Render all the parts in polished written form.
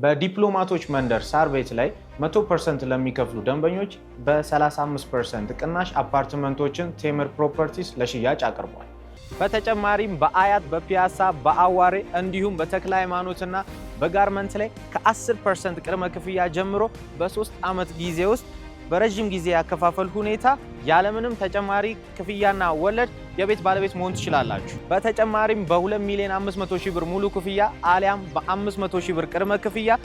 በዲፕሎማቶች መንደር ሳር ቤት ላይ 100% ለሚከፍሉ ደንበኞች በ35% ቅናሽ አፓርትመንቶችን ቴምር ፕሮፐርቲስ ለሽያጭ አቅርቧል። በተጨማሪም በአያት፣ በፒያሳ፣ በአዋሬ እንዲሁም በተክለ ሃይማኖትና በጋርመንት ላይ ከ10% ቅድመ ክፍያ ጀምሮ በ3 ዓመት ጊዜ ውስጥ በረጅም ጊዜ ያከፋፈል ሁኔታ ያለምንም ተጨማሪ ክፍያና ወለድ የቤት ባለቤት መሆን ትችላላችሁ። በተጨማሪም በ2,500,000 ብር ሙሉ ክፍያ አሊያም በ500,000 ብር ቅድመ ክፍያ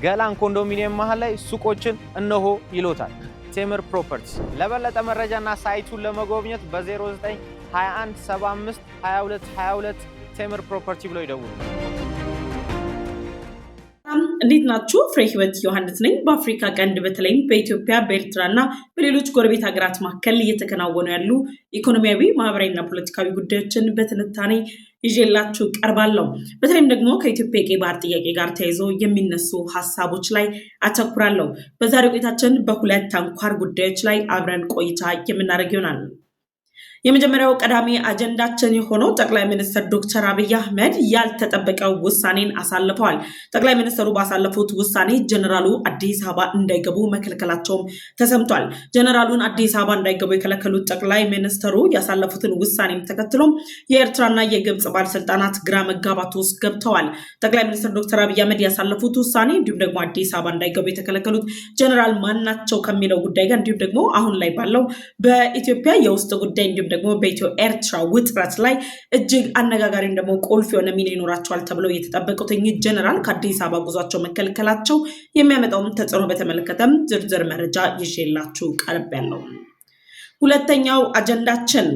ገላን ኮንዶሚኒየም መሃል ላይ ሱቆችን እነሆ ይሎታል ቴምር ፕሮፐርቲስ። ለበለጠ መረጃና ሳይቱን ለመጎብኘት በ0921 75 22 22 ቴምር ፕሮፐርቲ ብለው ይደውሉ። እንዴት ናችሁ? ፍሬ ህይወት ዮሐንስ ነኝ። በአፍሪካ ቀንድ በተለይም በኢትዮጵያ በኤርትራና በሌሎች ጎረቤት ሀገራት መካከል እየተከናወኑ ያሉ ኢኮኖሚያዊ፣ ማህበራዊና ፖለቲካዊ ጉዳዮችን በትንታኔ ይዤላችሁ ቀርባለሁ። በተለይም ደግሞ ከኢትዮጵያ የቀይ ባህር ጥያቄ ጋር ተያይዞ የሚነሱ ሀሳቦች ላይ አተኩራለሁ። በዛሬው ቆይታችን በሁለት አንኳር ጉዳዮች ላይ አብረን ቆይታ የምናደርግ ይሆናል። የመጀመሪያው ቀዳሚ አጀንዳችን የሆነው ጠቅላይ ሚኒስትር ዶክተር አብይ አህመድ ያልተጠበቀው ውሳኔን አሳልፈዋል። ጠቅላይ ሚኒስትሩ ባሳለፉት ውሳኔ ጀነራሉ አዲስ አበባ እንዳይገቡ መከልከላቸውም ተሰምቷል። ጀነራሉን አዲስ አበባ እንዳይገቡ የከለከሉት ጠቅላይ ሚኒስትሩ ያሳለፉትን ውሳኔም ተከትሎ የኤርትራና የግብጽ ባለስልጣናት ግራ መጋባት ውስጥ ገብተዋል። ጠቅላይ ሚኒስትር ዶክተር አብይ አህመድ ያሳለፉት ውሳኔ እንዲሁም ደግሞ አዲስ አበባ እንዳይገቡ የተከለከሉት ጀነራል ማናቸው ከሚለው ጉዳይ ጋር እንዲሁም ደግሞ አሁን ላይ ባለው በኢትዮጵያ የውስጥ ጉዳይ እንዲሁም ደግሞ በኢትዮ ኤርትራ ውጥረት ላይ እጅግ አነጋጋሪ ደግሞ ቁልፍ የሆነ ሚና ይኖራቸዋል ተብለው የተጠበቁት ጀነራል ከአዲስ አበባ ጉዟቸው መከልከላቸው የሚያመጣውን ተጽዕኖ በተመለከተም ዝርዝር መረጃ ይዤላችሁ ቀርቤያለሁ። ሁለተኛው አጀንዳችን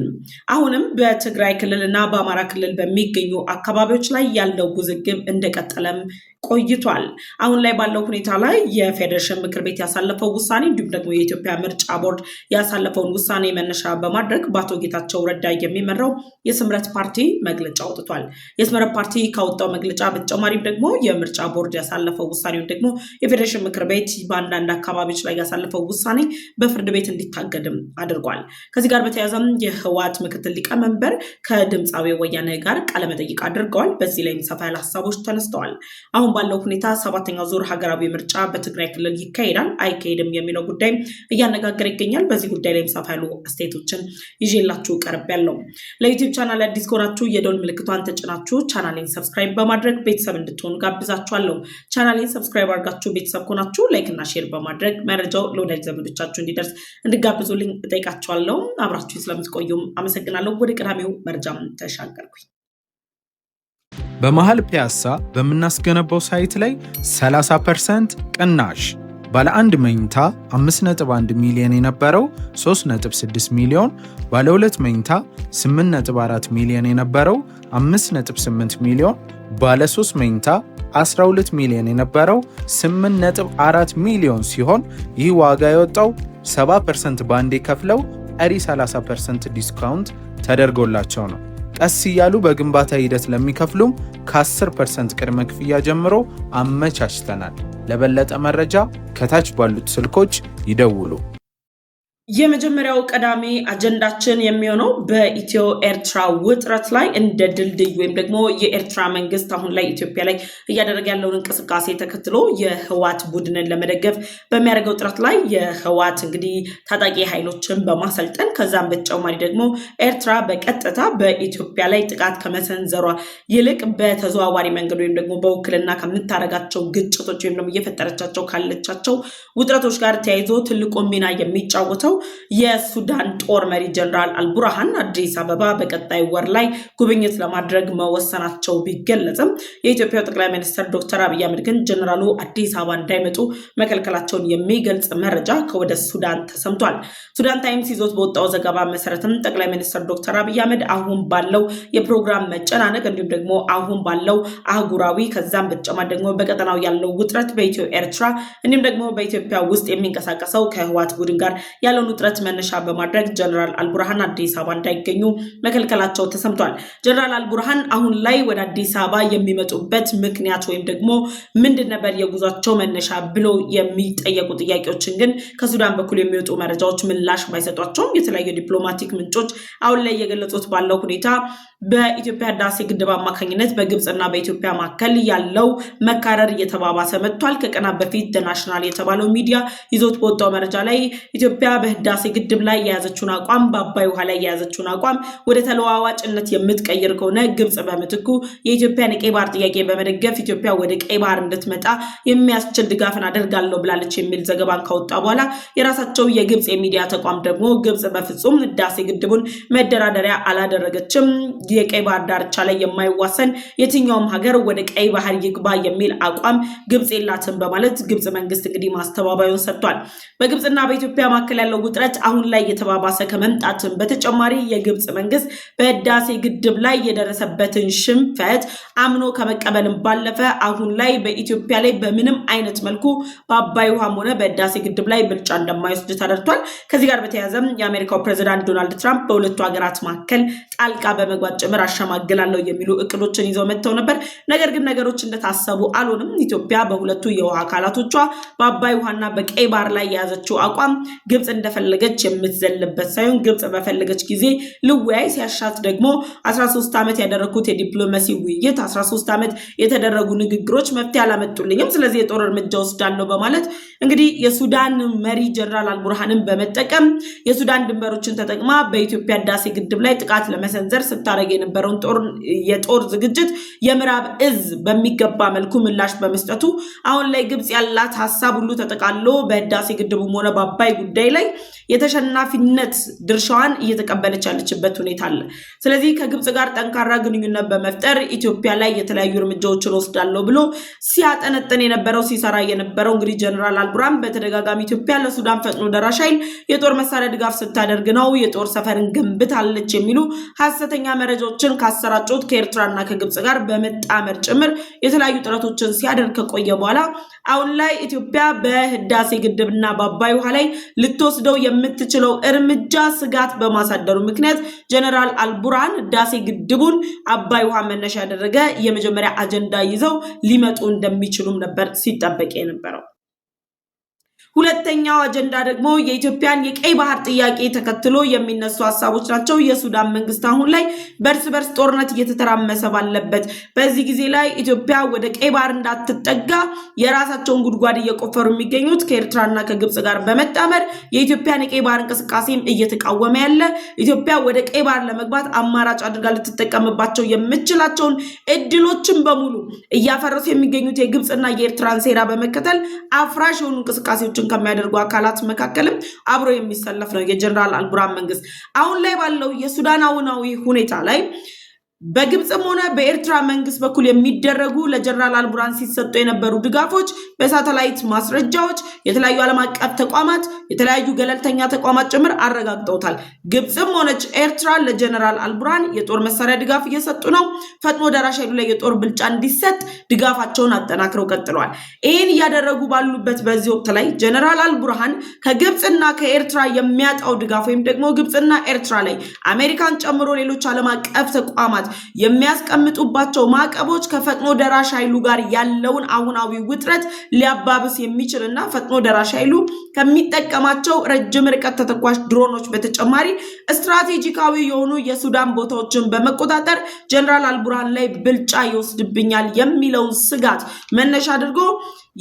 አሁንም በትግራይ ክልልና በአማራ ክልል በሚገኙ አካባቢዎች ላይ ያለው ውዝግብ እንደቀጠለም ቆይቷል። አሁን ላይ ባለው ሁኔታ ላይ የፌዴሬሽን ምክር ቤት ያሳለፈው ውሳኔ እንዲሁም ደግሞ የኢትዮጵያ ምርጫ ቦርድ ያሳለፈውን ውሳኔ መነሻ በማድረግ በአቶ ጌታቸው ረዳ የሚመራው የስምረት ፓርቲ መግለጫ አውጥቷል። የስምረት ፓርቲ ካወጣው መግለጫ በተጨማሪም ደግሞ የምርጫ ቦርድ ያሳለፈው ውሳኔውን ደግሞ የፌዴሬሽን ምክር ቤት በአንዳንድ አካባቢዎች ላይ ያሳለፈው ውሳኔ በፍርድ ቤት እንዲታገድም አድርጓል። ከዚህ ጋር በተያያዘም የህወሓት ምክትል ሊቀመንበር ከድምፃዊ ወያነ ጋር ቃለመጠይቅ አድርገዋል። በዚህ ላይም ሰፋ ያለ ሀሳቦች ተነስተዋል። አሁን ባለው ሁኔታ 7ኛው ዙር ሀገራዊ ምርጫ በትግራይ ክልል ይካሄዳል አይካሄድም የሚለው ጉዳይ እያነጋገረ ይገኛል። በዚህ ጉዳይ ላይ ሰፋ ያሉ አስተያየቶችን ይዤላችሁ ቀርቤያለሁ። ለዩቲዩብ ቻናል አዲስ ከሆናችሁ የደወል ምልክቷን ተጭናችሁ ቻናሌን ሰብስክራይብ በማድረግ ቤተሰብ እንድትሆኑ ጋብዛችኋለሁ። ቻናሌን ሰብስክራይብ አድርጋችሁ ቤተሰብ ከሆናችሁ ላይክ እና ሼር በማድረግ መረጃው ለወዳጅ ዘመዶቻችሁ እንዲደርስ እንድጋብዙልኝ እጠይቃችኋለሁ። አብራችሁ ስለምትቆዩም አመሰግናለሁ። ወደ ቀዳሚው መረጃም ተሻገርኩኝ። በመሃል ፒያሳ በምናስገነባው ሳይት ላይ 30% ቅናሽ ባለ 1 መኝታ 5.1 ሚሊዮን የነበረው 3.6 ሚሊዮን፣ ባለ 2 መኝታ 8.4 ሚሊዮን የነበረው 5.8 ሚሊዮን፣ ባለ 3 መኝታ 12 ሚሊዮን የነበረው 8.4 ሚሊዮን ሲሆን ይህ ዋጋ የወጣው 70% ባንዴ ከፍለው ቀሪ 30% ዲስካውንት ተደርጎላቸው ነው። ቀስ እያሉ በግንባታ ሂደት ለሚከፍሉም ከ10% ቅድመ ክፍያ ጀምሮ አመቻችተናል። ለበለጠ መረጃ ከታች ባሉት ስልኮች ይደውሉ። የመጀመሪያው ቀዳሚ አጀንዳችን የሚሆነው በኢትዮ ኤርትራ ውጥረት ላይ እንደ ድልድይ ወይም ደግሞ የኤርትራ መንግስት አሁን ላይ ኢትዮጵያ ላይ እያደረገ ያለውን እንቅስቃሴ ተከትሎ የህወሓት ቡድንን ለመደገፍ በሚያደርገው ጥረት ላይ የህወሓት እንግዲህ ታጣቂ ኃይሎችን በማሰልጠን ከዛም በተጨማሪ ደግሞ ኤርትራ በቀጥታ በኢትዮጵያ ላይ ጥቃት ከመሰንዘሯ ይልቅ በተዘዋዋሪ መንገድ ወይም ደግሞ በውክልና ከምታረጋቸው ግጭቶች ወይም ደግሞ እየፈጠረቻቸው ካለቻቸው ውጥረቶች ጋር ተያይዞ ትልቁ ሚና የሚጫወተው የሱዳን ጦር መሪ ጀነራል አልቡርሃን አዲስ አበባ በቀጣይ ወር ላይ ጉብኝት ለማድረግ መወሰናቸው ቢገለጽም የኢትዮጵያ ጠቅላይ ሚኒስትር ዶክተር አብይ አህመድ ግን ጀነራሉ አዲስ አበባ እንዳይመጡ መከልከላቸውን የሚገልጽ መረጃ ከወደ ሱዳን ተሰምቷል። ሱዳን ታይምስ ይዞት በወጣው ዘገባ መሰረትም ጠቅላይ ሚኒስትር ዶክተር አብይ አህመድ አሁን ባለው የፕሮግራም መጨናነቅ እንዲሁም ደግሞ አሁን ባለው አህጉራዊ ከዛም በተጨማሪ ደግሞ በቀጠናው ያለው ውጥረት በኢትዮ ኤርትራ እንዲሁም ደግሞ በኢትዮጵያ ውስጥ የሚንቀሳቀሰው ከህወሓት ቡድን ጋር ያለው ያለውን ውጥረት መነሻ በማድረግ ጀነራል አልቡርሃን አዲስ አበባ እንዳይገኙ መከልከላቸው ተሰምቷል። ጀነራል አልቡርሃን አሁን ላይ ወደ አዲስ አበባ የሚመጡበት ምክንያት ወይም ደግሞ ምንድን ነበር የጉዟቸው መነሻ ብሎ የሚጠየቁ ጥያቄዎችን ግን ከሱዳን በኩል የሚወጡ መረጃዎች ምላሽ ባይሰጧቸውም የተለያዩ ዲፕሎማቲክ ምንጮች አሁን ላይ የገለጹት ባለው ሁኔታ በኢትዮጵያ ህዳሴ ግድብ አማካኝነት በግብጽና በኢትዮጵያ መካከል ያለው መካረር እየተባባሰ መጥቷል። ከቀናት በፊት ናሽናል የተባለው ሚዲያ ይዞት በወጣው መረጃ ላይ ኢትዮጵያ በህዳሴ ግድብ ላይ የያዘችውን አቋም በአባይ ውሃ ላይ የያዘችውን አቋም ወደ ተለዋዋጭነት የምትቀይር ከሆነ ግብጽ በምትኩ የኢትዮጵያን የቀይ ባህር ጥያቄ በመደገፍ ኢትዮጵያ ወደ ቀይ ባህር እንድትመጣ የሚያስችል ድጋፍን አደርጋለሁ ብላለች የሚል ዘገባን ካወጣ በኋላ የራሳቸው የግብጽ የሚዲያ ተቋም ደግሞ ግብጽ በፍጹም ህዳሴ ግድቡን መደራደሪያ አላደረገችም፣ የቀይ ባህር ዳርቻ ላይ የማይዋሰን የትኛውም ሀገር ወደ ቀይ ባህር ይግባ የሚል አቋም ግብጽ የላትም በማለት ግብጽ መንግስት እንግዲህ ማስተባበያውን ሰጥቷል። በግብጽና በኢትዮጵያ መካከል ያለው ውጥረት አሁን ላይ የተባባሰ ከመምጣትም በተጨማሪ የግብጽ መንግስት በህዳሴ ግድብ ላይ የደረሰበትን ሽንፈት አምኖ ከመቀበልም ባለፈ አሁን ላይ በኢትዮጵያ ላይ በምንም አይነት መልኩ በአባይ ውሃም ሆነ በህዳሴ ግድብ ላይ ብልጫ እንደማይወስድ ተደርቷል። ከዚህ ጋር በተያያዘም የአሜሪካው ፕሬዝዳንት ዶናልድ ትራምፕ በሁለቱ ሀገራት መካከል ጣልቃ በመግባት ጭምር አሸማግላለሁ የሚሉ እቅዶችን ይዘው መጥተው ነበር። ነገር ግን ነገሮች እንደታሰቡ አልሆንም። ኢትዮጵያ በሁለቱ የውሃ አካላቶቿ በአባይ ውሃና በቀይ ባህር ላይ የያዘችው አቋም ግብጽ እንደፈለገች የምትዘልበት ሳይሆን ግብጽ በፈለገች ጊዜ ልወያይ ሲያሻት ደግሞ 13 ዓመት ያደረኩት የዲፕሎማሲ ውይይት 13 ዓመት የተደረጉ ንግግሮች መፍትሄ አላመጡልኝም፣ ስለዚህ የጦር እርምጃ ወስዳለሁ በማለት እንግዲህ የሱዳን መሪ ጀነራል አልቡርሃንን በመጠቀም የሱዳን ድንበሮችን ተጠቅማ በኢትዮጵያ ህዳሴ ግድብ ላይ ጥቃት ለመሰንዘር ስታደርግ የነበረውን የጦር ዝግጅት የምዕራብ እዝ በሚገባ መልኩ ምላሽ በመስጠቱ አሁን ላይ ግብጽ ያላት ሐሳብ ሁሉ ተጠቃሎ በህዳሴ ግድቡም ሆነ በአባይ ጉዳይ ላይ የተሸናፊነት ድርሻዋን እየተቀበለች ያለችበት ሁኔታ አለ። ስለዚህ ከግብጽ ጋር ጠንካራ ግንኙነት በመፍጠር ኢትዮጵያ ላይ የተለያዩ እርምጃዎችን ወስዳለሁ ብሎ ሲያጠነጥን የነበረው ሲሰራ የነበረው እንግዲህ ጀነራል አልቡርሃን በተደጋጋሚ ኢትዮጵያ ለሱዳን ፈጥኖ ደራሽ ኃይል የጦር መሳሪያ ድጋፍ ስታደርግ ነው የጦር ሰፈርን ገንብታለች የሚሉ ሐሰተኛ መረጃዎችን ካሰራጩት ከኤርትራና ከግብጽ ጋር በመጣመር ጭምር የተለያዩ ጥረቶችን ሲያደርግ ከቆየ በኋላ አሁን ላይ ኢትዮጵያ በህዳሴ ግድብና በአባይ ውሃ ላይ ልትወስደው የምትችለው እርምጃ ስጋት በማሳደሩ ምክንያት ጀነራል አልቡርሃን ህዳሴ ግድቡን አባይ ውሃ መነሻ ያደረገ የመጀመሪያ አጀንዳ ይዘው ሊመጡ እንደሚችሉም ነበር ሲጠበቅ የነበረው። ሁለተኛው አጀንዳ ደግሞ የኢትዮጵያን የቀይ ባህር ጥያቄ ተከትሎ የሚነሱ ሐሳቦች ናቸው። የሱዳን መንግስት አሁን ላይ በርስ በርስ ጦርነት እየተተራመሰ ባለበት በዚህ ጊዜ ላይ ኢትዮጵያ ወደ ቀይ ባህር እንዳትጠጋ የራሳቸውን ጉድጓድ እየቆፈሩ የሚገኙት ከኤርትራና ከግብጽ ጋር በመጣመር የኢትዮጵያን የቀይ ባህር እንቅስቃሴም እየተቃወመ ያለ ኢትዮጵያ ወደ ቀይ ባህር ለመግባት አማራጭ አድርጋ ልትጠቀምባቸው የምትችላቸውን እድሎችን በሙሉ እያፈረሱ የሚገኙት የግብጽና የኤርትራን ሴራ በመከተል አፍራሽ የሆኑ እንቅስቃሴዎች ከሚያደርጉ አካላት መካከልም አብሮ የሚሰለፍ ነው የጀነራል አልቡርሃን መንግስት። አሁን ላይ ባለው የሱዳን አሁናዊ ሁኔታ ላይ በግብጽም ሆነ በኤርትራ መንግስት በኩል የሚደረጉ ለጀነራል አልቡርሃን ሲሰጡ የነበሩ ድጋፎች በሳተላይት ማስረጃዎች የተለያዩ ዓለም አቀፍ ተቋማት የተለያዩ ገለልተኛ ተቋማት ጭምር አረጋግጠውታል። ግብጽም ሆነች ኤርትራ ለጀነራል አልቡርሃን የጦር መሳሪያ ድጋፍ እየሰጡ ነው። ፈጥኖ ደራሽ ኃይሉ ላይ የጦር ብልጫ እንዲሰጥ ድጋፋቸውን አጠናክረው ቀጥለዋል። ይህን እያደረጉ ባሉበት በዚህ ወቅት ላይ ጀነራል አልቡርሃን ከግብጽና ከኤርትራ የሚያጣው ድጋፍ ወይም ደግሞ ግብጽና ኤርትራ ላይ አሜሪካን ጨምሮ ሌሎች ዓለም አቀፍ ተቋማት የሚያስቀምጡባቸው ማዕቀቦች ከፈጥኖ ደራሽ ኃይሉ ጋር ያለውን አሁናዊ ውጥረት ሊያባብስ የሚችልና ፈጥኖ ደራሽ ኃይሉ ከሚጠቀማቸው ረጅም ርቀት ተተኳሽ ድሮኖች በተጨማሪ ስትራቴጂካዊ የሆኑ የሱዳን ቦታዎችን በመቆጣጠር ጀነራል አልቡርሃን ላይ ብልጫ ይወስድብኛል የሚለውን ስጋት መነሻ አድርጎ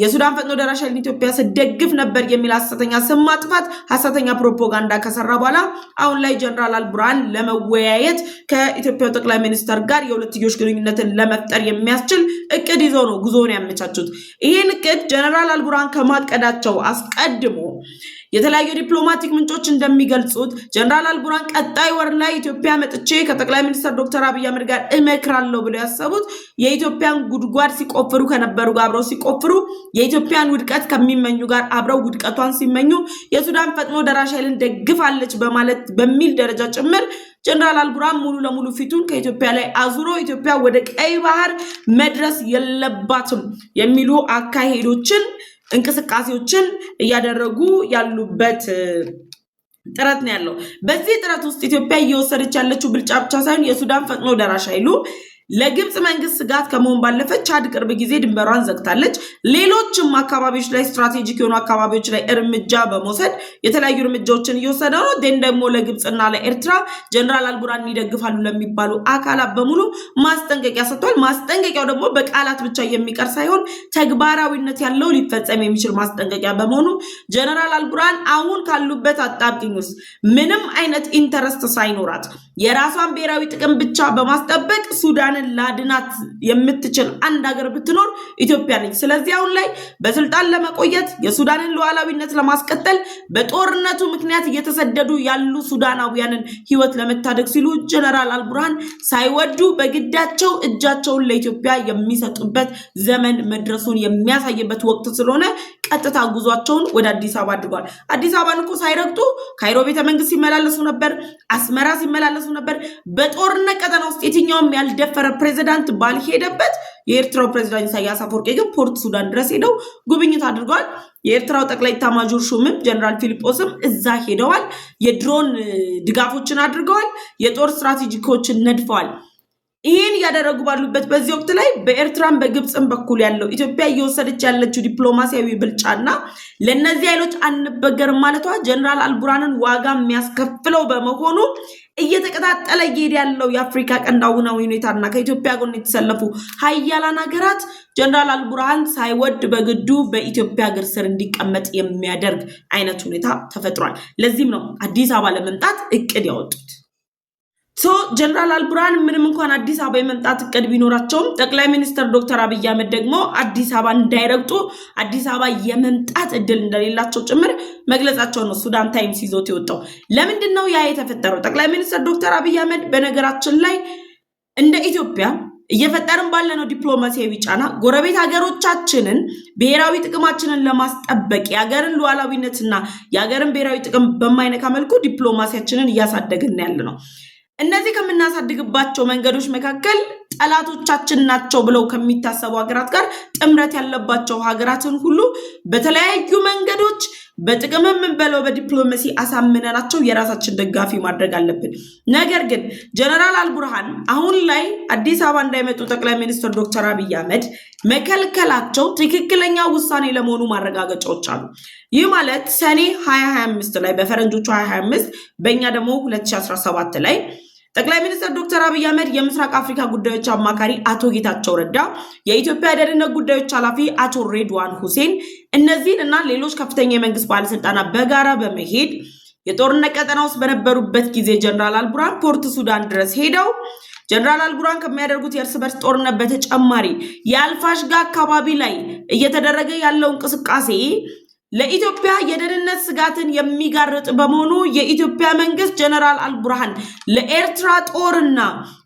የሱዳን ፈጥኖ ደራሽ ኃይል ኢትዮጵያ ስደግፍ ነበር የሚል ሐሰተኛ ስም ማጥፋት ሐሰተኛ ፕሮፓጋንዳ ከሰራ በኋላ አሁን ላይ ጀነራል አልቡርሃን ለመወያየት ከኢትዮጵያው ጠቅላይ ሚኒስትር ጋር የሁለትዮሽ ግንኙነትን ለመፍጠር የሚያስችል እቅድ ይዘው ነው ጉዞውን ያመቻቹት። ይህን እቅድ ጀነራል አልቡርሃን ከማቀዳቸው አስቀድሞ የተለያዩ ዲፕሎማቲክ ምንጮች እንደሚገልጹት ጀነራል አልቡርሃን ቀጣይ ወር ላይ ኢትዮጵያ መጥቼ ከጠቅላይ ሚኒስትር ዶክተር አብይ አህመድ ጋር እመክራለሁ ብለው ያሰቡት የኢትዮጵያን ጉድጓድ ሲቆፍሩ ከነበሩ ጋር አብረው ሲቆፍሩ የኢትዮጵያን ውድቀት ከሚመኙ ጋር አብረው ውድቀቷን ሲመኙ የሱዳን ፈጥኖ ደራሽ ኃይልን ደግፋለች በማለት በሚል ደረጃ ጭምር ጀነራል አልቡርሃን ሙሉ ለሙሉ ፊቱን ከኢትዮጵያ ላይ አዙሮ ኢትዮጵያ ወደ ቀይ ባህር መድረስ የለባትም የሚሉ አካሄዶችን እንቅስቃሴዎችን እያደረጉ ያሉበት ጥረት ነው ያለው። በዚህ ጥረት ውስጥ ኢትዮጵያ እየወሰደች ያለችው ብልጫ ብቻ ሳይሆን የሱዳን ፈጥኖ ደራሽ ኃይሉ ለግብጽ መንግስት ስጋት ከመሆን ባለፈ ቻድ ቅርብ ጊዜ ድንበሯን ዘግታለች። ሌሎችም አካባቢዎች ላይ ስትራቴጂክ የሆኑ አካባቢዎች ላይ እርምጃ በመውሰድ የተለያዩ እርምጃዎችን እየወሰደ ነው። ደግሞ ለግብጽና ለኤርትራ ጀነራል አልቡርሃን ይደግፋሉ ለሚባሉ አካላት በሙሉ ማስጠንቀቂያ ሰጥቷል። ማስጠንቀቂያው ደግሞ በቃላት ብቻ የሚቀር ሳይሆን ተግባራዊነት ያለው ሊፈጸም የሚችል ማስጠንቀቂያ በመሆኑ ጀነራል አልቡርሃን አሁን ካሉበት አጣብቂኝ ውስጥ ምንም አይነት ኢንተረስት ሳይኖራት የራሷን ብሔራዊ ጥቅም ብቻ በማስጠበቅ ሱዳን ላድናት የምትችል አንድ ሀገር ብትኖር ኢትዮጵያ ነች። ስለዚህ አሁን ላይ በስልጣን ለመቆየት የሱዳንን ሉዓላዊነት ለማስቀጠል በጦርነቱ ምክንያት እየተሰደዱ ያሉ ሱዳናውያንን ህይወት ለመታደግ ሲሉ ጀነራል አልቡርሃን ሳይወዱ በግዳቸው እጃቸውን ለኢትዮጵያ የሚሰጡበት ዘመን መድረሱን የሚያሳይበት ወቅት ስለሆነ ቀጥታ ጉዟቸውን ወደ አዲስ አበባ አድርገዋል። አዲስ አበባን እኮ ሳይረግጡ ካይሮ ቤተመንግስት ሲመላለሱ ነበር፣ አስመራ ሲመላለሱ ነበር። በጦርነት ቀጠና ውስጥ የትኛውም ያልደፈረ ፕሬዝዳንት ባልሄደበት የኤርትራው ፕሬዝዳንት ኢሳያስ አፈወርቂ ግን ፖርት ሱዳን ድረስ ሄደው ጉብኝት አድርገዋል። የኤርትራው ጠቅላይ ኤታማዦር ሹምም ጀነራል ፊሊጶስም እዛ ሄደዋል። የድሮን ድጋፎችን አድርገዋል። የጦር ስትራቴጂኮችን ነድፈዋል። ይህን እያደረጉ ባሉበት በዚህ ወቅት ላይ በኤርትራም በግብፅም በኩል ያለው ኢትዮጵያ እየወሰደች ያለችው ዲፕሎማሲያዊ ብልጫና ለነዚህ ኃይሎች አንበገርም ማለቷ ጀነራል አልቡርሃንን ዋጋ የሚያስከፍለው በመሆኑ እየተቀጣጠለ እየሄደ ያለው የአፍሪካ ቀንድ አሁናዊ ሁኔታና ከኢትዮጵያ ጎን የተሰለፉ ሀያላን ሀገራት ጀነራል አልቡርሃን ሳይወድ በግዱ በኢትዮጵያ እግር ስር እንዲቀመጥ የሚያደርግ አይነት ሁኔታ ተፈጥሯል። ለዚህም ነው አዲስ አበባ ለመምጣት እቅድ ያወጡት። ጀነራል አልቡርሃን ምንም እንኳን አዲስ አበባ የመምጣት እቅድ ቢኖራቸውም ጠቅላይ ሚኒስትር ዶክተር አብይ አህመድ ደግሞ አዲስ አበባ እንዳይረግጡ አዲስ አበባ የመምጣት እድል እንደሌላቸው ጭምር መግለጻቸው ነው ሱዳን ታይምስ ይዞት የወጣው። ለምንድን ነው ያ የተፈጠረው? ጠቅላይ ሚኒስትር ዶክተር አብይ አህመድ በነገራችን ላይ እንደ ኢትዮጵያ እየፈጠርን ባለነው ዲፕሎማሲያዊ ጫና ጎረቤት ሀገሮቻችንን ብሔራዊ ጥቅማችንን ለማስጠበቅ የሀገርን ሉዓላዊነትና የሀገርን ብሔራዊ ጥቅም በማይነካ መልኩ ዲፕሎማሲያችንን እያሳደግን ያለ ነው። እነዚህ ከምናሳድግባቸው መንገዶች መካከል ጠላቶቻችን ናቸው ብለው ከሚታሰቡ ሀገራት ጋር ጥምረት ያለባቸው ሀገራትን ሁሉ በተለያዩ መንገዶች በጥቅምም በለው በዲፕሎማሲ አሳምነናቸው የራሳችን ደጋፊ ማድረግ አለብን። ነገር ግን ጀነራል አልቡርሃን አሁን ላይ አዲስ አበባ እንዳይመጡ ጠቅላይ ሚኒስትር ዶክተር አብይ አህመድ መከልከላቸው ትክክለኛ ውሳኔ ለመሆኑ ማረጋገጫዎች አሉ። ይህ ማለት ሰኔ 2025 ላይ በፈረንጆቹ 2025 በእኛ ደግሞ 2017 ላይ ጠቅላይ ሚኒስትር ዶክተር አብይ አህመድ የምስራቅ አፍሪካ ጉዳዮች አማካሪ አቶ ጌታቸው ረዳ፣ የኢትዮጵያ ደህንነት ጉዳዮች ኃላፊ አቶ ሬድዋን ሁሴን እነዚህን እና ሌሎች ከፍተኛ የመንግስት ባለስልጣናት በጋራ በመሄድ የጦርነት ቀጠና ውስጥ በነበሩበት ጊዜ ጀነራል አልቡርሃን ፖርት ሱዳን ድረስ ሄደው ጀነራል አልቡርሃን ከሚያደርጉት የእርስ በርስ ጦርነት በተጨማሪ የአልፋሽጋ አካባቢ ላይ እየተደረገ ያለው እንቅስቃሴ ለኢትዮጵያ የደህንነት ስጋትን የሚጋርጥ በመሆኑ የኢትዮጵያ መንግስት ጀነራል አልቡርሃን ለኤርትራ ጦርና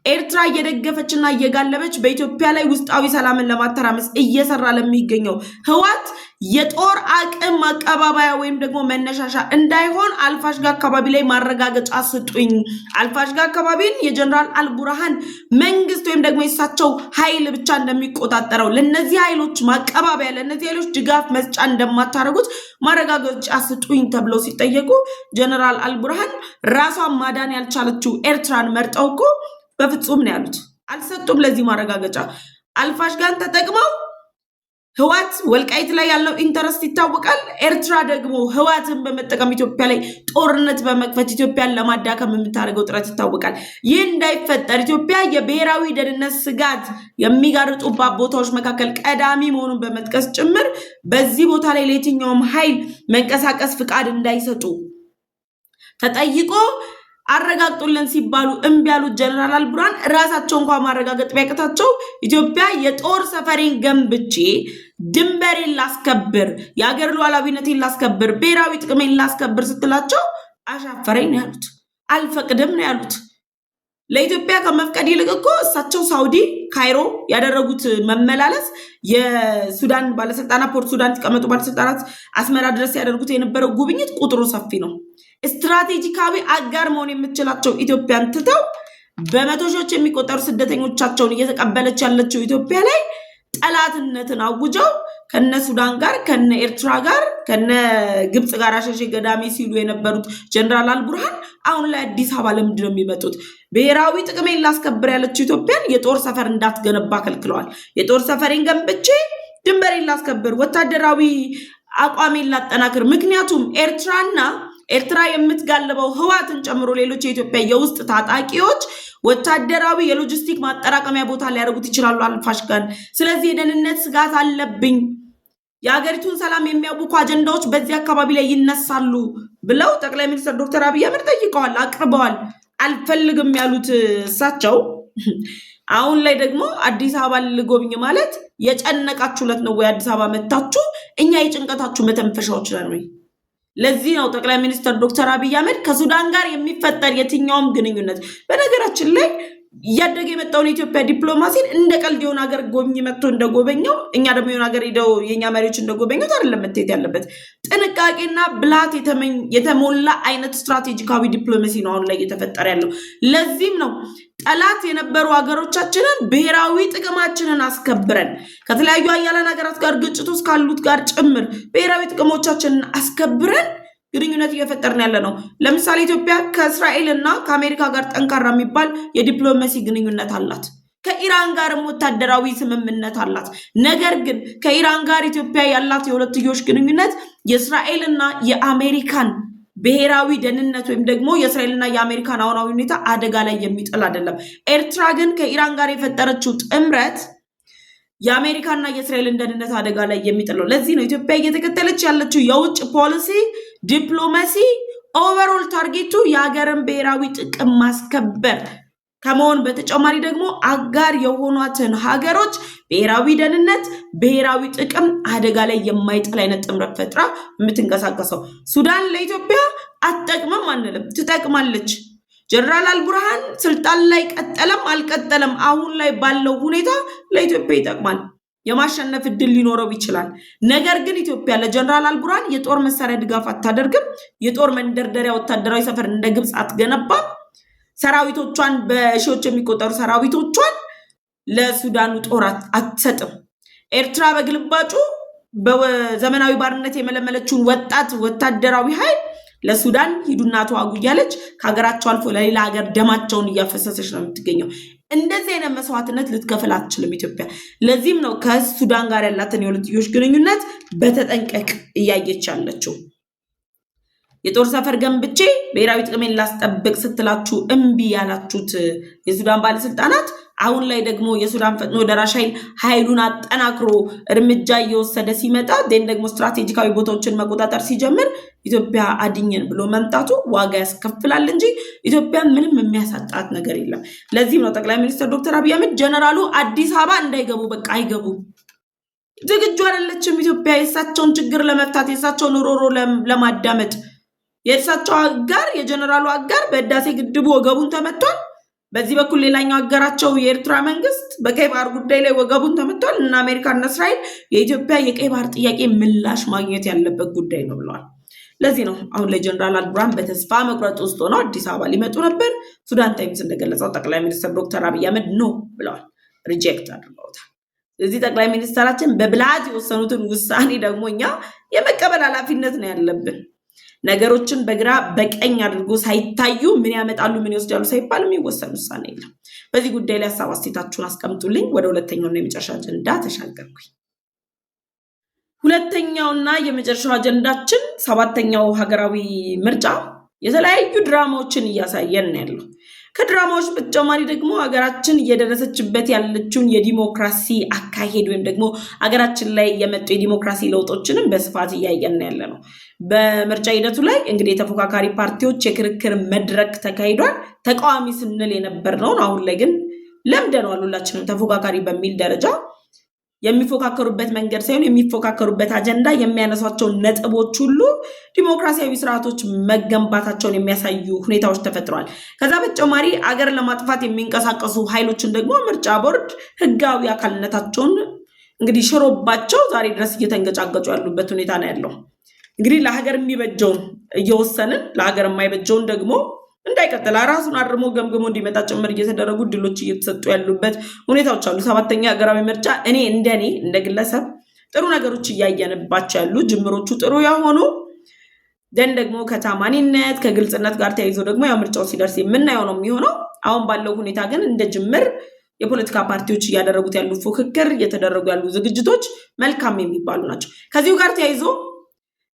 ኤርትራ እየደገፈችና እየጋለበች በኢትዮጵያ ላይ ውስጣዊ ሰላምን ለማተራመስ እየሰራ ለሚገኘው ህወሓት የጦር አቅም ማቀባበያ ወይም ደግሞ መነሻሻ እንዳይሆን አልፋሽጋ አካባቢ ላይ ማረጋገጫ ስጡኝ። አልፋሽጋ አካባቢን የጀነራል አልቡርሃን መንግስት ወይም ደግሞ የሳቸው ኃይል ብቻ እንደሚቆጣጠረው ለነዚህ ኃይሎች ማቀባበያ ለነዚህ ኃይሎች ድጋፍ መስጫ እንደማታረጉት ማረጋገጫ ስጡኝ ተብለው ሲጠየቁ ጀነራል አልቡርሃን ራሷን ማዳን ያልቻለችው ኤርትራን መርጠው እኮ በፍጹም ነው ያሉት። አልሰጡም ለዚህ ማረጋገጫ። አልፋሽጋን ተጠቅመው ህወሓት ወልቃይት ላይ ያለው ኢንተረስት ይታወቃል። ኤርትራ ደግሞ ህወሓትን በመጠቀም ኢትዮጵያ ላይ ጦርነት በመክፈት ኢትዮጵያን ለማዳከም የምታደርገው ጥረት ይታወቃል። ይህ እንዳይፈጠር ኢትዮጵያ የብሔራዊ ደህንነት ስጋት የሚጋርጡባት ቦታዎች መካከል ቀዳሚ መሆኑን በመጥቀስ ጭምር በዚህ ቦታ ላይ ለየትኛውም ኃይል መንቀሳቀስ ፍቃድ እንዳይሰጡ ተጠይቆ አረጋግጡልን ሲባሉ እምቢ ያሉት ጀነራል አልቡርሃን ራሳቸው እንኳን ማረጋገጥ ቢያቅታቸው ኢትዮጵያ የጦር ሰፈሬን ገንብቼ ድንበሬን ላስከብር፣ የሀገር ሉዓላዊነቴን ላስከብር፣ ብሔራዊ ጥቅሜን ላስከብር ስትላቸው አሻፈረኝ ነው ያሉት። አልፈቅድም ነው ያሉት። ለኢትዮጵያ ከመፍቀድ ይልቅ እኮ እሳቸው ሳውዲ ካይሮ ያደረጉት መመላለስ የሱዳን ባለስልጣናት ፖርት ሱዳን የተቀመጡ ባለስልጣናት አስመራ ድረስ ያደርጉት የነበረው ጉብኝት ቁጥሩ ሰፊ ነው። ስትራቴጂካዊ አጋር መሆን የምትችላቸው ኢትዮጵያን ትተው በመቶ ሺዎች የሚቆጠሩ ስደተኞቻቸውን እየተቀበለች ያለችው ኢትዮጵያ ላይ ጠላትነትን አውጀው ከነ ሱዳን ጋር ከነ ኤርትራ ጋር ከነ ግብጽ ጋር አሸሼ ገዳሜ ሲሉ የነበሩት ጀነራል አልቡርሃን አሁን ላይ አዲስ አበባ ለምንድን ነው የሚመጡት? ብሔራዊ ጥቅሜን ላስከብር ያለችው ኢትዮጵያን የጦር ሰፈር እንዳትገነባ ከልክለዋል። የጦር ሰፈሬን ገንብቼ ድንበሬን ላስከብር፣ ወታደራዊ አቋሜን ላጠናክር። ምክንያቱም ኤርትራ የምትጋልበው ህዋትን ጨምሮ ሌሎች የኢትዮጵያ የውስጥ ታጣቂዎች ወታደራዊ የሎጂስቲክ ማጠራቀሚያ ቦታ ሊያደርጉት ይችላሉ አልፋሽጋን። ስለዚህ የደህንነት ስጋት አለብኝ፣ የሀገሪቱን ሰላም የሚያውኩ አጀንዳዎች በዚህ አካባቢ ላይ ይነሳሉ ብለው ጠቅላይ ሚኒስትር ዶክተር አብይ አህመድ ጠይቀዋል፣ አቅርበዋል። አልፈልግም ያሉት እሳቸው አሁን ላይ ደግሞ አዲስ አበባ ልጎብኝ ማለት የጨነቃችሁለት ነው ወይ? አዲስ አበባ መታችሁ እኛ የጭንቀታችሁ መተንፈሻዎች ነን ወይ? ለዚህ ነው ጠቅላይ ሚኒስትር ዶክተር አብይ አህመድ ከሱዳን ጋር የሚፈጠር የትኛውም ግንኙነት በነገራችን ላይ እያደገ የመጣውን የኢትዮጵያ ዲፕሎማሲን እንደ ቀልድ የሆነ ሀገር ጎብኝ መጥቶ እንደጎበኘው እኛ ደግሞ የሆነ ሀገር ሄደው የኛ መሪዎች እንደጎበኙት አይደለም መታየት ያለበት። ጥንቃቄና ብልሃት የተሞላ አይነት ስትራቴጂካዊ ዲፕሎማሲ ነው አሁን ላይ እየተፈጠረ ያለው። ለዚህም ነው ጠላት የነበሩ ሀገሮቻችንን ብሔራዊ ጥቅማችንን አስከብረን ከተለያዩ አያላን ሀገራት ጋር ግጭት ውስጥ ካሉት ጋር ጭምር ብሔራዊ ጥቅሞቻችንን አስከብረን ግንኙነት እየፈጠርን ያለ ነው። ለምሳሌ ኢትዮጵያ ከእስራኤል እና ከአሜሪካ ጋር ጠንካራ የሚባል የዲፕሎማሲ ግንኙነት አላት። ከኢራን ጋርም ወታደራዊ ስምምነት አላት። ነገር ግን ከኢራን ጋር ኢትዮጵያ ያላት የሁለትዮሽ ግንኙነት የእስራኤልና የአሜሪካን ብሔራዊ ደህንነት ወይም ደግሞ የእስራኤልና የአሜሪካን አሁናዊ ሁኔታ አደጋ ላይ የሚጥል አይደለም። ኤርትራ ግን ከኢራን ጋር የፈጠረችው ጥምረት የአሜሪካና የእስራኤልን ደህንነት አደጋ ላይ የሚጥል ነው። ለዚህ ነው ኢትዮጵያ እየተከተለች ያለችው የውጭ ፖሊሲ ዲፕሎማሲ ኦቨርኦል ታርጌቱ የሀገርን ብሔራዊ ጥቅም ማስከበር ከመሆን በተጨማሪ ደግሞ አጋር የሆኗትን ሀገሮች ብሔራዊ ደህንነት፣ ብሔራዊ ጥቅም አደጋ ላይ የማይጥል አይነት ጥምረት ፈጥራ የምትንቀሳቀሰው። ሱዳን ለኢትዮጵያ አትጠቅምም አንልም፣ ትጠቅማለች። ጀነራል አልቡርሃን ስልጣን ላይ ቀጠለም አልቀጠለም አሁን ላይ ባለው ሁኔታ ለኢትዮጵያ ይጠቅማል። የማሸነፍ እድል ሊኖረው ይችላል። ነገር ግን ኢትዮጵያ ለጀነራል አልቡርሃን የጦር መሳሪያ ድጋፍ አታደርግም። የጦር መንደርደሪያ ወታደራዊ ሰፈር እንደ ግብጽ አትገነባም። ሰራዊቶቿን በሺዎች የሚቆጠሩ ሰራዊቶቿን ለሱዳኑ ጦር አትሰጥም። ኤርትራ በግልባጩ በዘመናዊ ባርነት የመለመለችውን ወጣት ወታደራዊ ኃይል ለሱዳን ሂዱና ተዋጉ እያለች ከሀገራቸው አልፎ ለሌላ ሀገር ደማቸውን እያፈሰሰች ነው የምትገኘው። እንደዚህ አይነት መስዋዕትነት ልትከፍል አትችልም ኢትዮጵያ። ለዚህም ነው ከሱዳን ጋር ያላትን የሁለትዮሽ ግንኙነት በተጠንቀቅ እያየች ያለችው። የጦር ሰፈር ገንብቼ ብሔራዊ ጥቅሜን ላስጠብቅ ስትላችሁ እምቢ ያላችሁት የሱዳን ባለስልጣናት አሁን ላይ ደግሞ የሱዳን ፈጥኖ ደራሽ ኃይሉን አጠናክሮ እርምጃ እየወሰደ ሲመጣ ደግሞ ስትራቴጂካዊ ቦታዎችን መቆጣጠር ሲጀምር ኢትዮጵያ አድኝን ብሎ መምጣቱ ዋጋ ያስከፍላል እንጂ ኢትዮጵያ ምንም የሚያሳጣት ነገር የለም። ለዚህም ነው ጠቅላይ ሚኒስትር ዶክተር አብይ አህመድ ጀነራሉ አዲስ አበባ እንዳይገቡ በቃ አይገቡም፣ ዝግጁ አይደለችም ኢትዮጵያ የእሳቸውን ችግር ለመፍታት የእሳቸውን ሮሮ ለማዳመጥ። የእሳቸው አጋር የጀነራሉ አጋር በህዳሴ ግድቡ ወገቡን ተመቷል። በዚህ በኩል ሌላኛው አጋራቸው የኤርትራ መንግስት በቀይ ባህር ጉዳይ ላይ ወገቡን ተመቷል እና አሜሪካና እስራኤል የኢትዮጵያ የቀይ ባህር ጥያቄ ምላሽ ማግኘት ያለበት ጉዳይ ነው ብለዋል። ለዚህ ነው አሁን ላይ ጀነራል አልቡርሃን በተስፋ መቁረጥ ውስጥ ሆነው አዲስ አበባ ሊመጡ ነበር። ሱዳን ታይምስ እንደገለጸው ጠቅላይ ሚኒስትር ዶክተር አብይ አህመድ ኖ ብለዋል፣ ሪጀክት አድርገውታል። ስለዚህ ጠቅላይ ሚኒስትራችን በብልሃት የወሰኑትን ውሳኔ ደግሞ እኛ የመቀበል ኃላፊነት ነው ያለብን። ነገሮችን በግራ በቀኝ አድርጎ ሳይታዩ ምን ያመጣሉ ምን ይወስዳሉ ሳይባል የሚወሰን ውሳኔ የለም። በዚህ ጉዳይ ላይ ሀሳብ አስተያየታችሁን አስቀምጡልኝ። ወደ ሁለተኛውና የመጨረሻ አጀንዳ ተሻገርኩኝ። ሁለተኛውና የመጨረሻው አጀንዳችን 7ኛው ሀገራዊ ምርጫ የተለያዩ ድራማዎችን እያሳየን ያለው። ከድራማዎች በተጨማሪ ደግሞ ሀገራችን እየደረሰችበት ያለችውን የዲሞክራሲ አካሄድ ወይም ደግሞ ሀገራችን ላይ የመጡ የዲሞክራሲ ለውጦችንም በስፋት እያየን ያለ ነው። በምርጫ ሂደቱ ላይ እንግዲህ የተፎካካሪ ፓርቲዎች የክርክር መድረክ ተካሂዷል። ተቃዋሚ ስንል የነበርነውን አሁን ላይ ግን ለምደነዋል። ሁላችንም ተፎካካሪ በሚል ደረጃ የሚፎካከሩበት መንገድ ሳይሆን የሚፎካከሩበት አጀንዳ የሚያነሷቸው ነጥቦች ሁሉ ዲሞክራሲያዊ ስርዓቶች መገንባታቸውን የሚያሳዩ ሁኔታዎች ተፈጥረዋል። ከዛ በተጨማሪ አገር ለማጥፋት የሚንቀሳቀሱ ኃይሎችን ደግሞ ምርጫ ቦርድ ህጋዊ አካልነታቸውን እንግዲህ ሽሮባቸው ዛሬ ድረስ እየተንገጫገጩ ያሉበት ሁኔታ ነው ያለው። እንግዲህ ለሀገር የሚበጀውን እየወሰንን ለሀገር የማይበጀውን ደግሞ እንዳይቀጥል ራሱን አርሞ ገምግሞ እንዲመጣ ጭምር እየተደረጉ ድሎች እየተሰጡ ያሉበት ሁኔታዎች አሉ። 7ኛ ሀገራዊ ምርጫ እኔ እንደ ግለሰብ ጥሩ ነገሮች እያየንባቸው ያሉ ጅምሮቹ ጥሩ የሆኑ ደን ደግሞ ከታማኒነት ከግልጽነት ጋር ተያይዞ ደግሞ ያው ምርጫው ሲደርስ የምናየው ነው የሚሆነው። አሁን ባለው ሁኔታ ግን እንደ ጅምር የፖለቲካ ፓርቲዎች እያደረጉት ያሉ ፉክክር እየተደረጉ ያሉ ዝግጅቶች መልካም የሚባሉ ናቸው። ከዚሁ ጋር ተያይዞ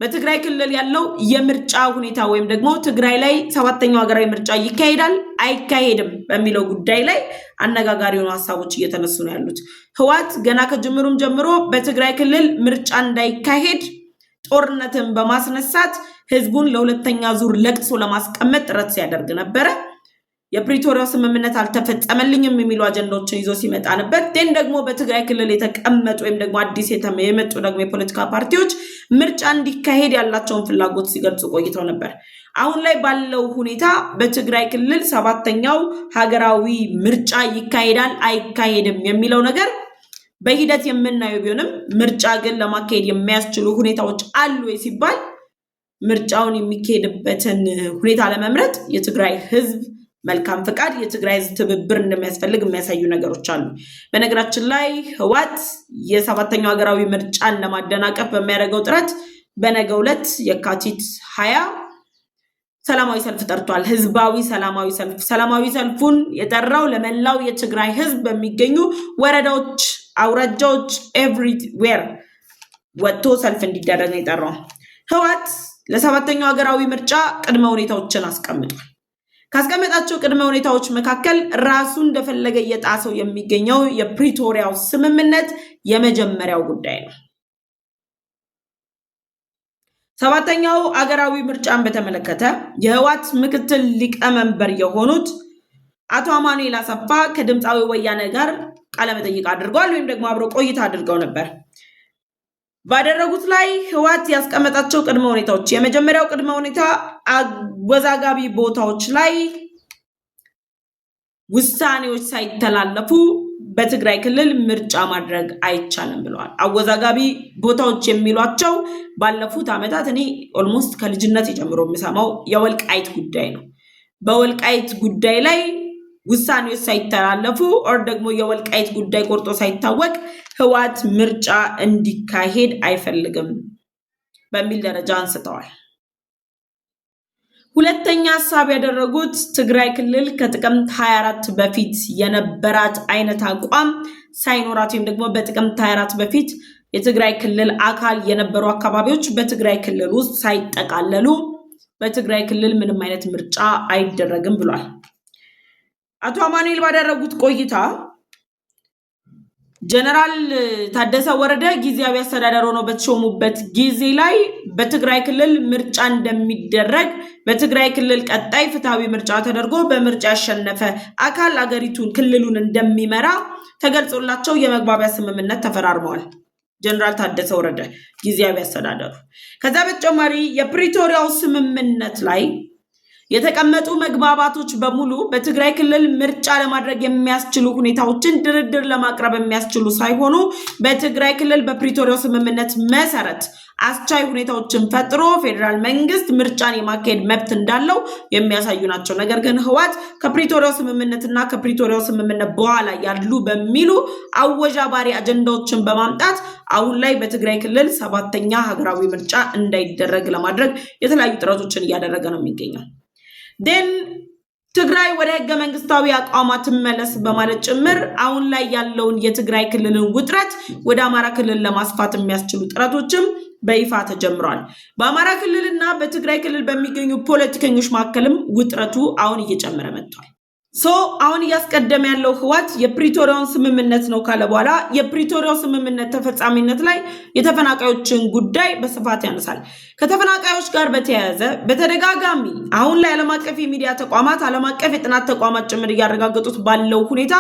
በትግራይ ክልል ያለው የምርጫ ሁኔታ ወይም ደግሞ ትግራይ ላይ 7ኛው ሀገራዊ ምርጫ ይካሄዳል አይካሄድም በሚለው ጉዳይ ላይ አነጋጋሪ የሆኑ ሀሳቦች እየተነሱ ነው ያሉት። ህወሓት ገና ከጅምሩም ጀምሮ በትግራይ ክልል ምርጫ እንዳይካሄድ ጦርነትን በማስነሳት ህዝቡን ለሁለተኛ ዙር ለቅሶ ለማስቀመጥ ጥረት ሲያደርግ ነበረ። የፕሪቶሪያው ስምምነት አልተፈጸመልኝም የሚሉ አጀንዳዎችን ይዞ ሲመጣ ነበር። ደን ደግሞ በትግራይ ክልል የተቀመጡ ወይም ደግሞ አዲስ የመጡ ደግሞ የፖለቲካ ፓርቲዎች ምርጫ እንዲካሄድ ያላቸውን ፍላጎት ሲገልጹ ቆይተው ነበር። አሁን ላይ ባለው ሁኔታ በትግራይ ክልል 7ኛው ሀገራዊ ምርጫ ይካሄዳል አይካሄድም የሚለው ነገር በሂደት የምናየው ቢሆንም ምርጫ ግን ለማካሄድ የሚያስችሉ ሁኔታዎች አሉ ሲባል ምርጫውን የሚካሄድበትን ሁኔታ ለመምረጥ የትግራይ ህዝብ መልካም ፍቃድ የትግራይ ህዝብ ትብብር እንደሚያስፈልግ የሚያሳዩ ነገሮች አሉ። በነገራችን ላይ ህወሓት የ7ኛው ሀገራዊ ምርጫን ለማደናቀፍ በሚያደርገው ጥረት በነገው ዕለት የካቲት 20 ሰላማዊ ሰልፍ ጠርቷል። ህዝባዊ ሰላማዊ ሰልፍ። ሰላማዊ ሰልፉን የጠራው ለመላው የትግራይ ህዝብ በሚገኙ ወረዳዎች፣ አውራጃዎች ኤቭሪዌር ወጥቶ ሰልፍ እንዲደረግ ነው የጠራው። ህወሓት ለ7ኛው ሀገራዊ ምርጫ ቅድመ ሁኔታዎችን አስቀምጧል። ካስቀመጣቸው ቅድመ ሁኔታዎች መካከል ራሱ እንደፈለገ እየጣሰው የሚገኘው የፕሪቶሪያው ስምምነት የመጀመሪያው ጉዳይ ነው። 7ኛው ሀገራዊ ምርጫን በተመለከተ የህወሓት ምክትል ሊቀመንበር የሆኑት አቶ አማኑኤል አሰፋ ከድምፃዊ ወያነ ጋር ቃለመጠይቅ አድርገዋል ወይም ደግሞ አብረው ቆይታ አድርገው ነበር። ባደረጉት ላይ ህወሓት ያስቀመጣቸው ቅድመ ሁኔታዎች የመጀመሪያው ቅድመ ሁኔታ አወዛጋቢ ቦታዎች ላይ ውሳኔዎች ሳይተላለፉ በትግራይ ክልል ምርጫ ማድረግ አይቻልም ብለዋል። አወዛጋቢ ቦታዎች የሚሏቸው ባለፉት ዓመታት እኔ ኦልሞስት ከልጅነት ጀምሮ የምሰማው የወልቃይት ጉዳይ ነው። በወልቃይት ጉዳይ ላይ ውሳኔዎች ሳይተላለፉ ኦር ደግሞ የወልቃይት ጉዳይ ቆርጦ ሳይታወቅ ህወሓት ምርጫ እንዲካሄድ አይፈልግም በሚል ደረጃ አንስተዋል። ሁለተኛ ሐሳብ ያደረጉት ትግራይ ክልል ከጥቅምት 24 በፊት የነበራት አይነት አቋም ሳይኖራት ወይም ደግሞ በጥቅምት 24 በፊት የትግራይ ክልል አካል የነበሩ አካባቢዎች በትግራይ ክልል ውስጥ ሳይጠቃለሉ በትግራይ ክልል ምንም አይነት ምርጫ አይደረግም ብሏል። አቶ አማኑኤል ባደረጉት ቆይታ ጀነራል ታደሰ ወረደ ጊዜያዊ አስተዳደር ሆነው በተሾሙበት ጊዜ ላይ በትግራይ ክልል ምርጫ እንደሚደረግ በትግራይ ክልል ቀጣይ ፍትሃዊ ምርጫ ተደርጎ በምርጫ ያሸነፈ አካል አገሪቱን ክልሉን እንደሚመራ ተገልጾላቸው የመግባቢያ ስምምነት ተፈራርመዋል። ጀነራል ታደሰ ወረደ ጊዜያዊ አስተዳደሩ። ከዛ በተጨማሪ የፕሪቶሪያው ስምምነት ላይ የተቀመጡ መግባባቶች በሙሉ በትግራይ ክልል ምርጫ ለማድረግ የሚያስችሉ ሁኔታዎችን ድርድር ለማቅረብ የሚያስችሉ ሳይሆኑ በትግራይ ክልል በፕሪቶሪያው ስምምነት መሰረት አስቻይ ሁኔታዎችን ፈጥሮ ፌዴራል መንግስት ምርጫን የማካሄድ መብት እንዳለው የሚያሳዩ ናቸው። ነገር ግን ህወሓት ከፕሪቶሪያው ስምምነትና ከፕሪቶሪያው ስምምነት በኋላ ያሉ በሚሉ አወዣባሪ አጀንዳዎችን በማምጣት አሁን ላይ በትግራይ ክልል 7ኛ ሀገራዊ ምርጫ እንዳይደረግ ለማድረግ የተለያዩ ጥረቶችን እያደረገ ነው የሚገኘው። ደን ትግራይ ወደ ህገ መንግስታዊ አቋሟ ትመለስ በማለት ጭምር አሁን ላይ ያለውን የትግራይ ክልልን ውጥረት ወደ አማራ ክልል ለማስፋት የሚያስችሉ ጥረቶችም በይፋ ተጀምሯል። በአማራ ክልልና በትግራይ ክልል በሚገኙ ፖለቲከኞች መካከልም ውጥረቱ አሁን እየጨመረ መጥቷል። አሁን እያስቀደመ ያለው ህወሓት የፕሪቶሪያውን ስምምነት ነው ካለ በኋላ የፕሪቶሪያው ስምምነት ተፈጻሚነት ላይ የተፈናቃዮችን ጉዳይ በስፋት ያነሳል። ከተፈናቃዮች ጋር በተያያዘ በተደጋጋሚ አሁን ላይ ዓለም አቀፍ የሚዲያ ተቋማት፣ ዓለም አቀፍ የጥናት ተቋማት ጭምር እያረጋገጡት ባለው ሁኔታ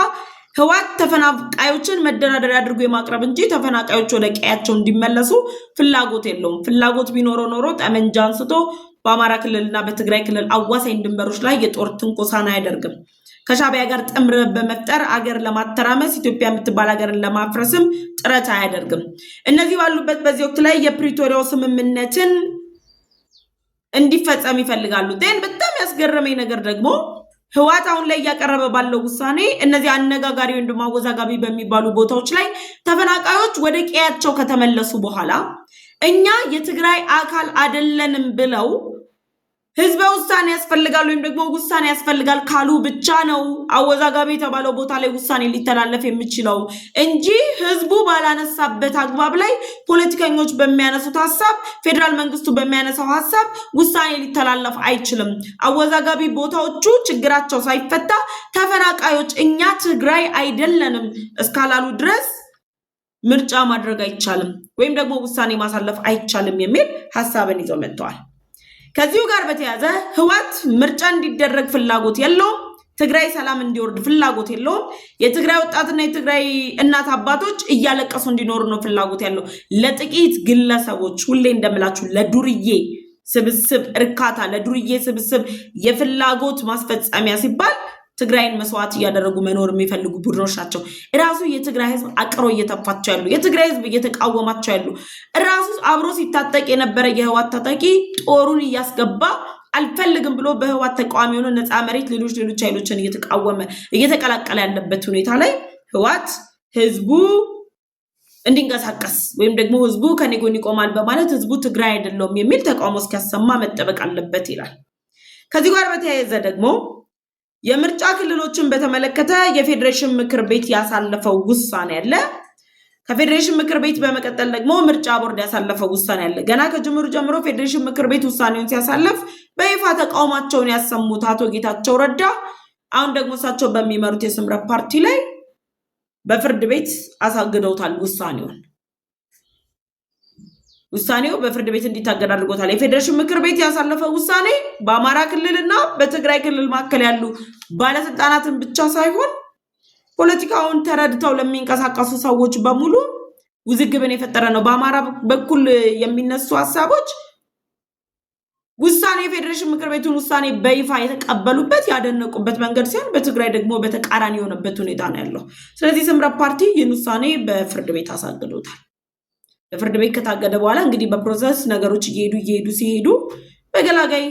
ህወሓት ተፈናቃዮችን መደራደሪያ አድርጎ የማቅረብ እንጂ ተፈናቃዮች ወደ ቀያቸው እንዲመለሱ ፍላጎት የለውም። ፍላጎት ቢኖረው ኖሮ ጠመንጃ አንስቶ በአማራ ክልልና በትግራይ ክልል አዋሳኝ ድንበሮች ላይ የጦር ትንኮሳን አያደርግም። ከሻዕቢያ ጋር ጥምረት በመፍጠር አገር ለማተራመስ ኢትዮጵያ የምትባል ሀገርን ለማፍረስም ጥረት አያደርግም። እነዚህ ባሉበት በዚህ ወቅት ላይ የፕሪቶሪያው ስምምነትን እንዲፈጸም ይፈልጋሉ። በጣም ያስገረመኝ ነገር ደግሞ ህወሓት አሁን ላይ እያቀረበ ባለው ውሳኔ እነዚህ አነጋጋሪ ወይም ደግሞ አወዛጋቢ በሚባሉ ቦታዎች ላይ ተፈናቃዮች ወደ ቀያቸው ከተመለሱ በኋላ እኛ የትግራይ አካል አይደለንም ብለው ህዝበ ውሳኔ ያስፈልጋል ወይም ደግሞ ውሳኔ ያስፈልጋል ካሉ ብቻ ነው አወዛጋቢ የተባለው ቦታ ላይ ውሳኔ ሊተላለፍ የሚችለው እንጂ ህዝቡ ባላነሳበት አግባብ ላይ ፖለቲከኞች በሚያነሱት ሐሳብ ፌደራል መንግስቱ በሚያነሳው ሐሳብ ውሳኔ ሊተላለፍ አይችልም። አወዛጋቢ ቦታዎቹ ችግራቸው ሳይፈታ ተፈናቃዮች እኛ ትግራይ አይደለንም እስካላሉ ድረስ ምርጫ ማድረግ አይቻልም ወይም ደግሞ ውሳኔ ማሳለፍ አይቻልም የሚል ሐሳብን ይዘው መጥተዋል። ከዚሁ ጋር በተያያዘ ህወሓት ምርጫ እንዲደረግ ፍላጎት የለውም። ትግራይ ሰላም እንዲወርድ ፍላጎት የለውም። የትግራይ ወጣትና የትግራይ እናት አባቶች እያለቀሱ እንዲኖሩ ነው ፍላጎት ያለው። ለጥቂት ግለሰቦች ሁሌ እንደምላችሁ ለዱርዬ ስብስብ እርካታ፣ ለዱርዬ ስብስብ የፍላጎት ማስፈጸሚያ ሲባል ትግራይን መስዋዕት እያደረጉ መኖር የሚፈልጉ ቡድኖች ናቸው። ራሱ የትግራይ ህዝብ አቅሮ እየተፋቸው ያሉ፣ የትግራይ ህዝብ እየተቃወማቸው ያሉ፣ ራሱ አብሮ ሲታጠቅ የነበረ የህወሓት ታጣቂ ጦሩን እያስገባ አልፈልግም ብሎ በህወሓት ተቃዋሚ ሆኖ ነፃ መሬት ሌሎች ኃይሎችን እየተቃወመ እየተቀላቀለ ያለበት ሁኔታ ላይ ህወሓት ህዝቡ እንዲንቀሳቀስ ወይም ደግሞ ህዝቡ ከኔ ጎን ይቆማል በማለት ህዝቡ ትግራይ አይደለም የሚል ተቃውሞ እስኪያሰማ መጠበቅ አለበት ይላል። ከዚህ ጋር በተያያዘ ደግሞ የምርጫ ክልሎችን በተመለከተ የፌዴሬሽን ምክር ቤት ያሳለፈው ውሳኔ አለ። ከፌዴሬሽን ምክር ቤት በመቀጠል ደግሞ ምርጫ ቦርድ ያሳለፈው ውሳኔ አለ። ገና ከጅምሩ ጀምሮ ፌዴሬሽን ምክር ቤት ውሳኔውን ሲያሳልፍ በይፋ ተቃውሟቸውን ያሰሙት አቶ ጌታቸው ረዳ አሁን ደግሞ እሳቸው በሚመሩት የስምረት ፓርቲ ላይ በፍርድ ቤት አሳግደውታል ውሳኔው በፍርድ ቤት እንዲታገድ አድርጎታል። የፌዴሬሽን ምክር ቤት ያሳለፈው ውሳኔ በአማራ ክልልና በትግራይ ክልል መካከል ያሉ ባለስልጣናትን ብቻ ሳይሆን ፖለቲካውን ተረድተው ለሚንቀሳቀሱ ሰዎች በሙሉ ውዝግብን የፈጠረ ነው። በአማራ በኩል የሚነሱ ሐሳቦች ውሳኔ የፌዴሬሽን ምክር ቤቱን ውሳኔ በይፋ የተቀበሉበት ያደነቁበት መንገድ ሲሆን በትግራይ ደግሞ በተቃራኒ የሆነበት ሁኔታ ነው ያለው። ስለዚህ ስምረት ፓርቲ ይህን ውሳኔ በፍርድ ቤት አሳግዶታል። በፍርድ ቤት ከታገደ በኋላ እንግዲህ በፕሮሰስ ነገሮች እየሄዱ ሲሄዱ በገላጋይ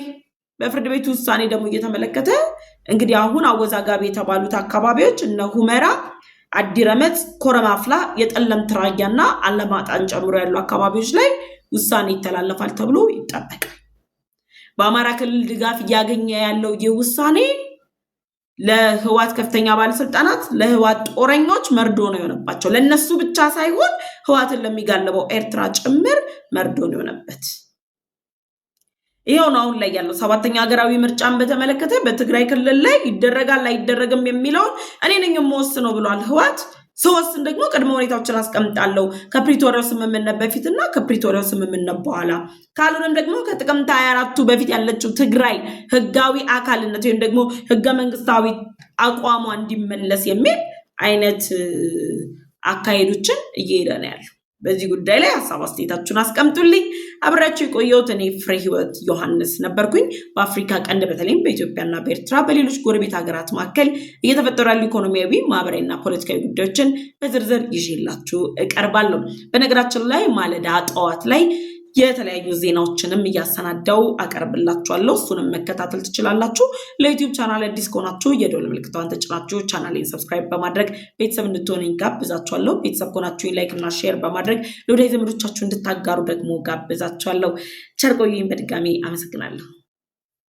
በፍርድ ቤት ውሳኔ ደግሞ እየተመለከተ እንግዲህ አሁን አወዛጋቢ የተባሉት አካባቢዎች እነ ሁመራ፣ አዲረመጽ፣ ኮረማፍላ፣ የጠለምት ራያና አለማጣን ጨምሮ ያሉ አካባቢዎች ላይ ውሳኔ ይተላለፋል ተብሎ ይጠበቃል። በአማራ ክልል ድጋፍ እያገኘ ያለው ይህ ውሳኔ ለህወሓት ከፍተኛ ባለስልጣናት፣ ለህወሓት ጦረኞች መርዶ ነው የሆነባቸው። ለነሱ ብቻ ሳይሆን ህወሓትን ለሚጋለበው ኤርትራ ጭምር መርዶ ነው የሆነበት። ይሄው ነው አሁን ላይ ያለው 7ኛ ሀገራዊ ምርጫን በተመለከተ በትግራይ ክልል ላይ ይደረጋል አይደረግም የሚለውን እኔ ነኝ የምወስነው ብሏል ህወሓት። ሰውስን ደግሞ ቅድመ ሁኔታዎችን አስቀምጣለሁ ከፕሪቶሪያው ስምምነት በፊትና ከፕሪቶሪያው ስምምነት በኋላ ካልሆነም ደግሞ ከጥቅምት 24ቱ በፊት ያለችው ትግራይ ህጋዊ አካልነት ወይም ደግሞ ህገ መንግስታዊ አቋሟ እንዲመለስ የሚል አይነት አካሄዶችን እየሄደ ነው ያለው። በዚህ ጉዳይ ላይ ሐሳብ አስተያየታችሁን አስቀምጡልኝ። አብራችሁ የቆየሁት እኔ ፍሬህይወት ዮሐንስ ነበርኩኝ። በአፍሪካ ቀንድ በተለይም በኢትዮጵያና በኤርትራ በሌሎች ጎረቤት ሀገራት መካከል እየተፈጠሩ ያሉ ኢኮኖሚያዊ፣ ማህበራዊና ፖለቲካዊ ጉዳዮችን በዝርዝር ይዤላችሁ እቀርባለሁ። በነገራችን ላይ ማለዳ ጠዋት ላይ የተለያዩ ዜናዎችንም እያሰናዳው አቀርብላችኋለሁ። እሱንም መከታተል ትችላላችሁ። ለዩቲዩብ ቻናል አዲስ ከሆናችሁ የደወል ምልክቷን ተጭናችሁ ቻናሌን ሰብስክራይብ በማድረግ ቤተሰብ እንድትሆኑ ጋብዛችኋለሁ። ቤተሰብ ከሆናችሁ ላይክ እና ሼር በማድረግ ለወዳጅ ዘመዶቻችሁ እንድታጋሩ ደግሞ ጋብዛችኋለሁ። ቸር ቆዩኝ። በድጋሚ አመሰግናለሁ።